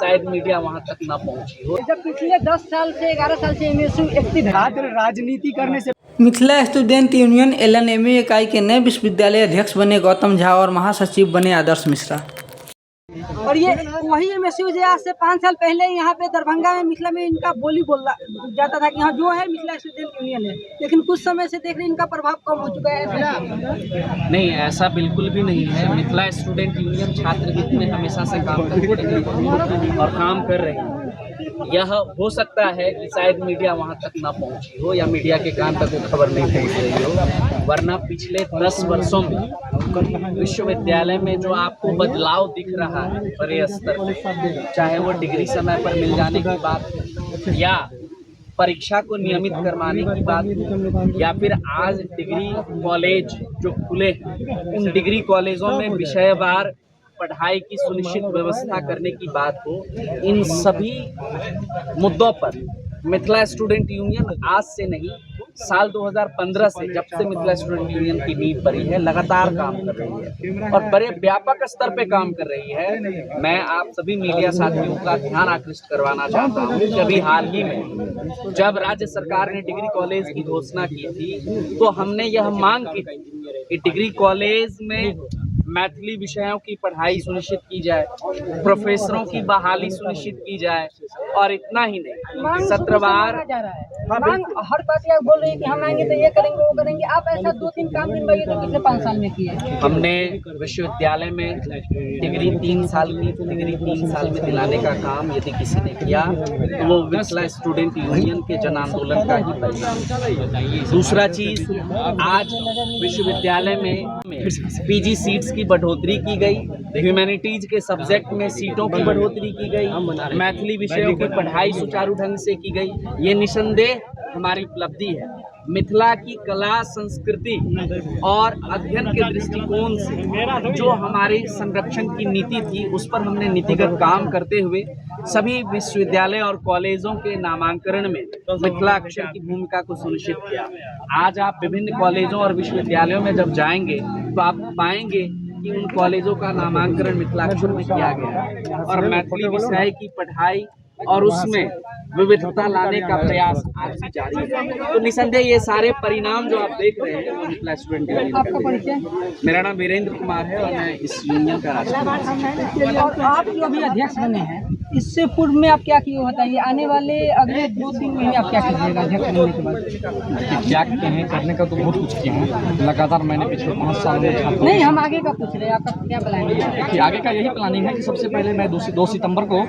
शायद मीडिया वहां तक ना पहुंची हो। जब पिछले 10 साल से 11 साल से एमएसयू एक्टिव है, राजनीति करने से मिथिला स्टूडेंट यूनियन एलएनएमयू इकाई के नए विश्वविद्यालय अध्यक्ष बने गौतम झा और महासचिव बने आदर्श मिश्रा। और ये वही एमएसयू जो आज से 5 साल पहले यहाँ पे दरभंगा में मिथिला में इनका बोली बोला जाता था कि हाँ जो है मिथिला स्टूडेंट यूनियन है, लेकिन कुछ समय से देख रहे हैं इनका प्रभाव कम हो चुका है। नहीं, ऐसा बिल्कुल भी नहीं है। मिथिला स्टूडेंट यूनियन छात्र हित में हमेशा से काम करती है और काम कर रही है। यह हो सकता है कि शायद मीडिया वहां तक ना पहुंची हो या मीडिया के कान तक वो खबर नहीं पहुंच रही हो, वरना पिछले 10 वर्षों में विश्वविद्यालय में जो आपको बदलाव दिख रहा है बड़े स्तर पर, चाहे वो डिग्री समय पर मिल जाने की बात हो या परीक्षा को नियमित करवाने की बात हो या फिर आज डिग्री कॉलेज जो खुले हैं उन डिग्री कॉलेजों में विषयवार पढ़ाई की सुनिश्चित व्यवस्था करने की बात हो, इन सभी मुद्दों पर मिथिला स्टूडेंट यूनियन आज से नहीं, साल 2015 से जब से मिथिला स्टूडेंट यूनियन की नींव पड़ी है लगातार काम कर रही है और बड़े व्यापक स्तर पे काम कर रही है। मैं आप सभी मीडिया साथियों का ध्यान आकृष्ट करवाना चाहता हूँ कि अभी हाल ही में जब राज्य सरकार ने डिग्री कॉलेज की घोषणा की थी तो हमने यह मांग की थी कि डिग्री कॉलेज में मैथिली विषयों की पढ़ाई सुनिश्चित की जाए, प्रोफेसरों की बहाली सुनिश्चित की जाए और इतना ही नहीं, सत्रवार हर पार्टी बोल रही है कि हम आएंगे तो ये करेंगे वो करेंगे। आप ऐसा 2-3 काम दिन लगे तो पिछले 5 साल में किए। हमने विश्वविद्यालय में डिग्री 3 साल की डिग्री 3 साल में दिलाने का काम यदि किसी ने किया तो वो मिथिला स्टूडेंट यूनियन के जन आंदोलन का ही परिणाम। दूसरा चीज, आज विश्वविद्यालय में पीजी सीट्स की बढ़ोतरी की गई, ह्यूमैनिटीज के सब्जेक्ट में सीटों की बढ़ोतरी की गई, मैथिली विषयों की पढ़ाई सुचारू ढंग से की गई। ये निसंदेह हमारी उपलब्धि है। मिथिला की कला संस्कृति और अध्ययन के दृष्टिकोण से जो हमारी संरक्षण की नीति थी उस पर हमने नीतिगत काम करते हुए सभी विश्वविद्यालय और कॉलेजों के नामांकन में मिथिला अक्षर की भूमिका को सुनिश्चित किया। आज आप विभिन्न कॉलेजों और विश्वविद्यालयों में जब जाएंगे तो आप पाएंगे कि उन कॉलेजों का नामांकन मिथिलाक्षर में किया गया है और मैथिली विषय की पढ़ाई और उसमें विविधता लाने का प्रयास आज भी जारी है। तो निसंदेह ये सारे परिणाम जो आप देख रहे हैं वो मिथिला स्टूडेंट यूनियन आपका परिचय? मेरा नाम वीरेंद्र कुमार है और मैं इस यूनियन का राष्ट्रीय। और आप जो अभी अध्यक्ष बने हैं, इससे पूर्व में आप क्या किए बताइए? आने वाले अगले 2-3 महीने आप क्या कीजिएगा अध्यक्ष बनने के बाद? क्या कहें, करने का तो बहुत कुछ किया है लगातार। मैंने पिछले 5 साल में नहीं, हम आगे का पूछ रहे हैं, आपका क्या प्लानिंग है? देखिए, आगे का यही प्लानिंग है कि सबसे पहले मैं 2 सितंबर को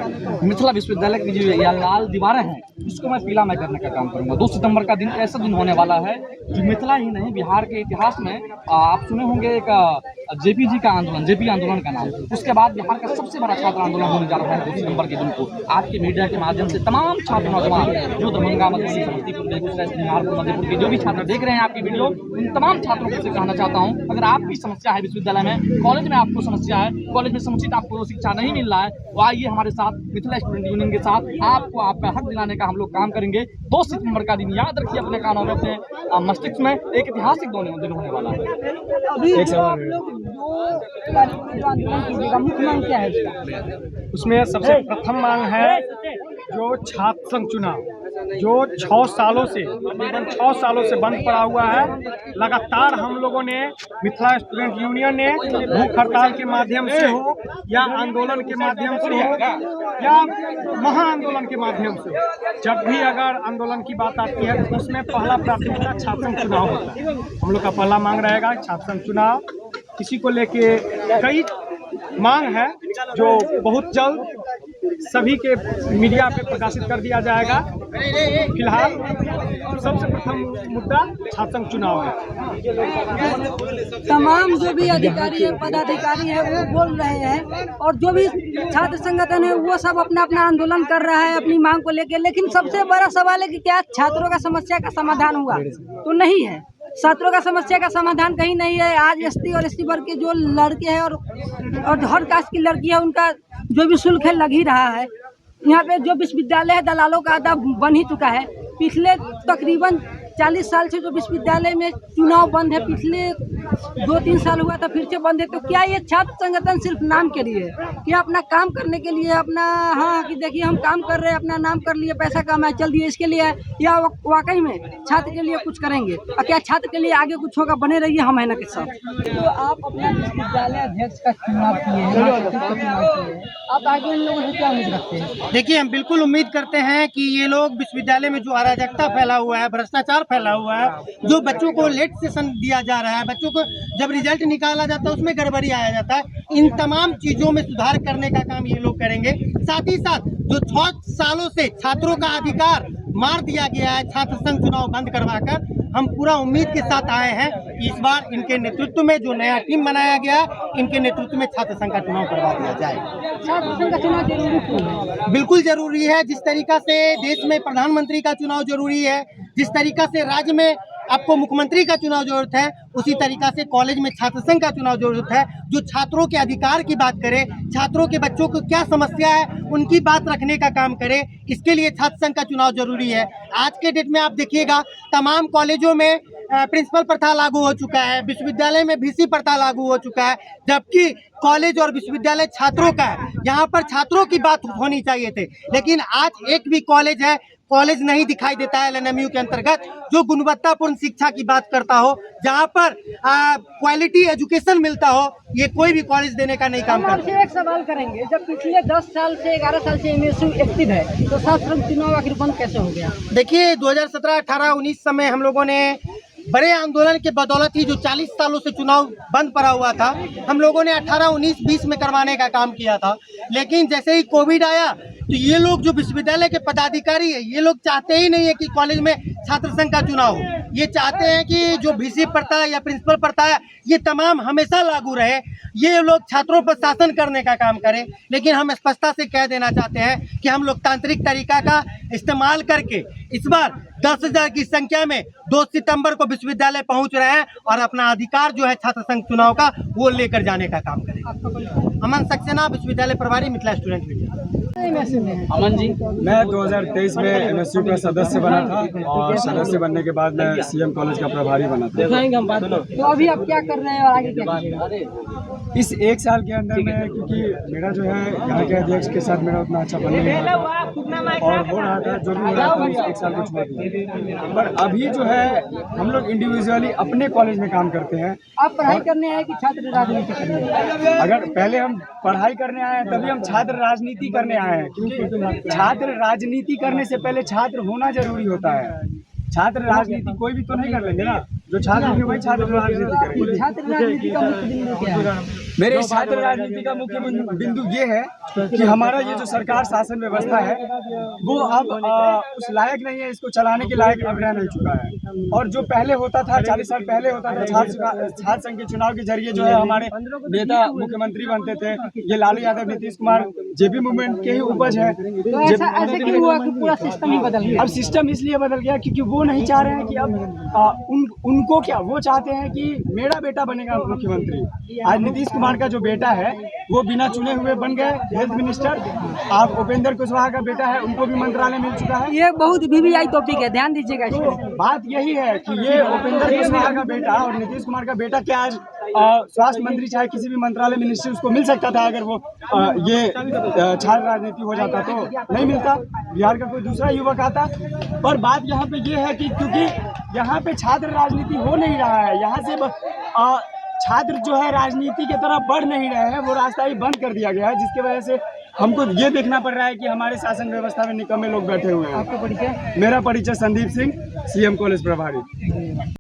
मिथिला विश्वविद्यालय की जो लाल दीवारें हैं उसको मैं पीलामय करने का काम करूंगा। 2 सितंबर का दिन ऐसा दिन होने वाला है कि मिथिला ही नहीं बिहार के इतिहास में आप सुने होंगे एक जेपी का आंदोलन, जेपी आंदोलन का नाम, उसके बाद बिहार का सबसे बड़ा छात्र आंदोलन होने जा रहा है 2 सितंबर के दिन को। आज के मीडिया के माध्यम से तमाम छात्र नौजवान जो दरभंगा, मधुबनी, समस्तीपुर, बेगूसराय, बिहारपुर, मधेपुर के जो भी छात्र देख रहे हैं आपकी वीडियो, उन तमाम छात्रों को कहना चाहता हूँ, अगर आपकी समस्या है विश्वविद्यालय में, कॉलेज में आपको समस्या है, कॉलेज में समुचित आपको शिक्षा नहीं मिल रहा है, तो आइए हमारे साथ मिथिला स्टूडेंट यूनियन के साथ आपको आपका हक दिलाने का हम लोग काम करेंगे। 2 सितंबर का दिन याद रखिए अपने कानों में, अपने मस्तिष्क में, एक ऐतिहासिक दिन होने वाला है। अभी जो आप लोग 2 तारीख को जो आंदोलन कीजिएगा, मुख्य मांग क्या है इसका? उसमें सबसे प्रथम मांग है जो छात्र संघ चुनाव जो 6 सालों से तकरीबन 6 सालों से बंद पड़ा हुआ है, लगातार हम लोगों ने मिथिला स्टूडेंट यूनियन ने भूख हड़ताल के माध्यम से हो या आंदोलन के माध्यम से हो या महा आंदोलन के माध्यम से, जब भी अगर आंदोलन की बात आती है तो उसमें पहला प्राथमिकता छात्र संघ चुनाव होता है। हम लोग का पहला मांग रहेगा छात्र संघ चुनाव। इसी को लेके कई मांग है जो बहुत जल्द सभी के मीडिया पे प्रकाशित कर दिया जाएगा। फिलहाल सबसे प्रथम मुद्दा छात्र संघ चुनाव है। तमाम जो भी अधिकारी है, पदाधिकारी है, वो बोल रहे हैं और जो भी छात्र संगठन है वो सब अपना अपना आंदोलन कर रहा है अपनी मांग को लेकर, लेकिन सबसे बड़ा सवाल है कि क्या छात्रों का समस्या का समाधान हुआ? तो नहीं है। छात्रों का समस्या का समाधान कहीं नहीं है। आज एसटी और एसटी वर्ग के जो लड़के हैं और हर कास्ट की लड़की है, उनका जो भी शुल्क है लग ही रहा है। यहाँ पे जो विश्वविद्यालय है दलालों का आधा बन ही चुका है। पिछले तकरीबन 40 साल से जो विश्वविद्यालय में चुनाव बंद है, पिछले 2-3 साल हुआ था फिर से बंद है, तो क्या ये छात्र संगठन सिर्फ नाम के लिए कि अपना काम करने के लिए, अपना हाँ कि देखिए हम काम कर रहे हैं, अपना नाम कर लिए, पैसा कमाए चल दिए, इसके लिए, या वाकई में छात्र के लिए कुछ करेंगे? और क्या छात्र के लिए आगे कुछ होगा? बने रहिए हम हैना के साथ। तो आप अपने विश्वविद्यालय अध्यक्ष का चुनाव किए हैं, आप आगे इन लोगों से क्या उम्मीद रखते हैं? देखिए, हम बिल्कुल उम्मीद करते हैं कि ये लोग विश्वविद्यालय में जो अराजकता फैला हुआ है, भ्रष्टाचार फैला हुआ है, जो बच्चों को लेट सेशन दिया जा रहा है, बच्चों को जब रिजल्ट निकाला जाता है उसमें गड़बड़ी आया जाता है, इन तमाम चीजों में सुधार करने का काम ये लोग करेंगे। साथ ही साथ जो 6 सालों से छात्रों का अधिकार मार दिया गया है छात्र संघ चुनाव बंद करवाकर, हम पूरा उम्मीद के साथ आए हैं कि इस बार इनके नेतृत्व में जो नया टीम बनाया गया, इनके नेतृत्व में छात्र संघ का चुनाव करवा दिया जाए। छात्र संघ का चुनाव जरूरी क्यों है? बिल्कुल जरूरी है। जिस तरीका से देश में प्रधानमंत्री का चुनाव जरूरी है, जिस तरीका से राज्य में आपको मुख्यमंत्री का चुनाव जरूरत है, उसी तरीका से कॉलेज में छात्र संघ का चुनाव जरूरत है, जो छात्रों के अधिकार की बात करे, छात्रों के बच्चों को क्या समस्या है उनकी बात रखने का काम करे। इसके लिए छात्र संघ का चुनाव जरूरी है। आज के डेट में आप देखिएगा, तमाम कॉलेजों में प्रिंसिपल प्रथा लागू हो चुका है, विश्वविद्यालय में वीसी प्रथा लागू हो चुका है, जबकि कॉलेज और विश्वविद्यालय छात्रों का है। यहाँ पर छात्रों की बात होनी चाहिए थे, लेकिन आज एक भी कॉलेज नहीं दिखाई देता है एलएनएमयू के अंतर्गत जो गुणवत्तापूर्ण शिक्षा की बात करता हो, जहाँ पर क्वालिटी एजुकेशन मिलता हो, ये कोई भी कॉलेज देने का नहीं काम हम करता। आपसे एक सवाल करेंगे, जब पिछले 10 साल से 11 साल से एमएसयू एक्टिव है, तो छात्र संघ चुनाव आखिर बंद कैसे हो गया? देखिए, 2017, 18, 19 समय हम लोगों ने बड़े आंदोलन के बदौलत ही जो 40 सालों से चुनाव बंद पड़ा हुआ था, हम लोगों ने 18, 19, 20 में करवाने का काम किया था। लेकिन जैसे ही कोविड आया तो ये लोग जो विश्वविद्यालय के पदाधिकारी है, ये लोग चाहते ही नहीं है कि कॉलेज में छात्र संघ का चुनाव हो। ये चाहते हैं कि जो वीसी प्रथा या प्रिंसिपल प्रथा है, ये तमाम हमेशा लागू रहे, ये लोग छात्रों पर शासन करने का काम करें। लेकिन हम स्पष्टता से कह देना चाहते हैं कि हम लोकतांत्रिक तरीका का इस्तेमाल करके इस बार 10,000 की संख्या में 2 सितंबर को विश्वविद्यालय पहुंच रहे हैं और अपना अधिकार जो है छात्र संघ चुनाव का वो लेकर जाने का काम करेंगे। अमन सक्सेना, विश्वविद्यालय प्रभारी, मिथिला स्टूडेंट मीडिया। अमन जी, मैं 2023 में एमएसयू का सदस्य बना था और सदस्य बनने के बाद मैं सीएम कॉलेज का प्रभारी बना था। तो अभी आप क्या कर रहे हैं और आगे क्या करेंगे? इस 1 साल के अंदर में, क्योंकि मेरा जो है यहाँ के अध्यक्ष के साथ मेरा उतना अच्छा बन नहीं रहा और हो रहा था जो भी हो रहा था उस 1 साल को छोड़ दिया। पर अभी जो है हम लोग इंडिविजुअली अपने कॉलेज में काम करते हैं। आप पढ़ाई करने आए कि छात्र राजनीति करने आए? अगर पहले हम पढ़ाई करने आए हैं तभी हम छात्र राजनीति करने आए हैं, क्योंकि छात्र राजनीति करने से पहले छात्र होना जरूरी होता है। छात्र राजनीति कोई भी तो नहीं कर लेंगे ना, जो छात्र होंगे वही छात्र राजनीति करेंगे। छात्र राजनीति का मुख्य बिंदु क्या है? मेरे छात्र राजनीति का मुख्य बिंदु ये है कि हमारा ये जो सरकार शासन व्यवस्था है वो अब उस लायक नहीं है, इसको चलाने के लायक अब रह नहीं चुका है। और जो पहले होता था, 40 साल पहले होता था, छात्र संघ के चुनाव के जरिए जो है हमारे नेता मुख्यमंत्री बनते थे। ये लालू यादव, नीतीश कुमार जेपी मूवमेंट के ही उपज है। तो ऐसे क्यों हुआ कि पूरा सिस्टम ही बदल गया? अब सिस्टम इसलिए बदल गया क्योंकि वो नहीं चाह रहे हैं कि अब उनको क्या, वो चाहते हैं कि मेरा बेटा बनेगा मुख्यमंत्री। आज नीतीश कुमार का जो बेटा है वो बिना चुने हुए बन गए हेल्थ मिनिस्टर। आप उपेंद्र कुशवाहा का बेटा है, उनको भी मंत्रालय मिल चुका है। ये बहुत वीवीआई टॉपिक है, ध्यान दीजिएगा इस तो पर। बात यही है कि ये उपेंद्र कुशवाहा का बेटा और नीतीश कुमार का बेटा क्या आज स्वास्थ्य मंत्री चाहे किसी भी मंत्रालय मिनिस्ट्री उसको मिल सकता था अगर वो ये छात्र राजनीति हो जाता तो नहीं मिलता। बिहार का कोई दूसरा युवक आता। पर बात यहाँ पे ये है कि क्योंकि यहाँ पे छात्र राजनीति हो नहीं रहा है, यहाँ से छात्र जो है राजनीति की तरफ बढ़ नहीं रहे हैं, वो रास्ता ही बंद कर दिया गया है, जिसकी वजह से हमको ये देखना पड़ रहा है कि हमारे शासन व्यवस्था में निकम्मे लोग बैठे हुए हैं। आपका परिचय? मेरा परिचय संदीप सिंह, सीएम कॉलेज प्रभारी।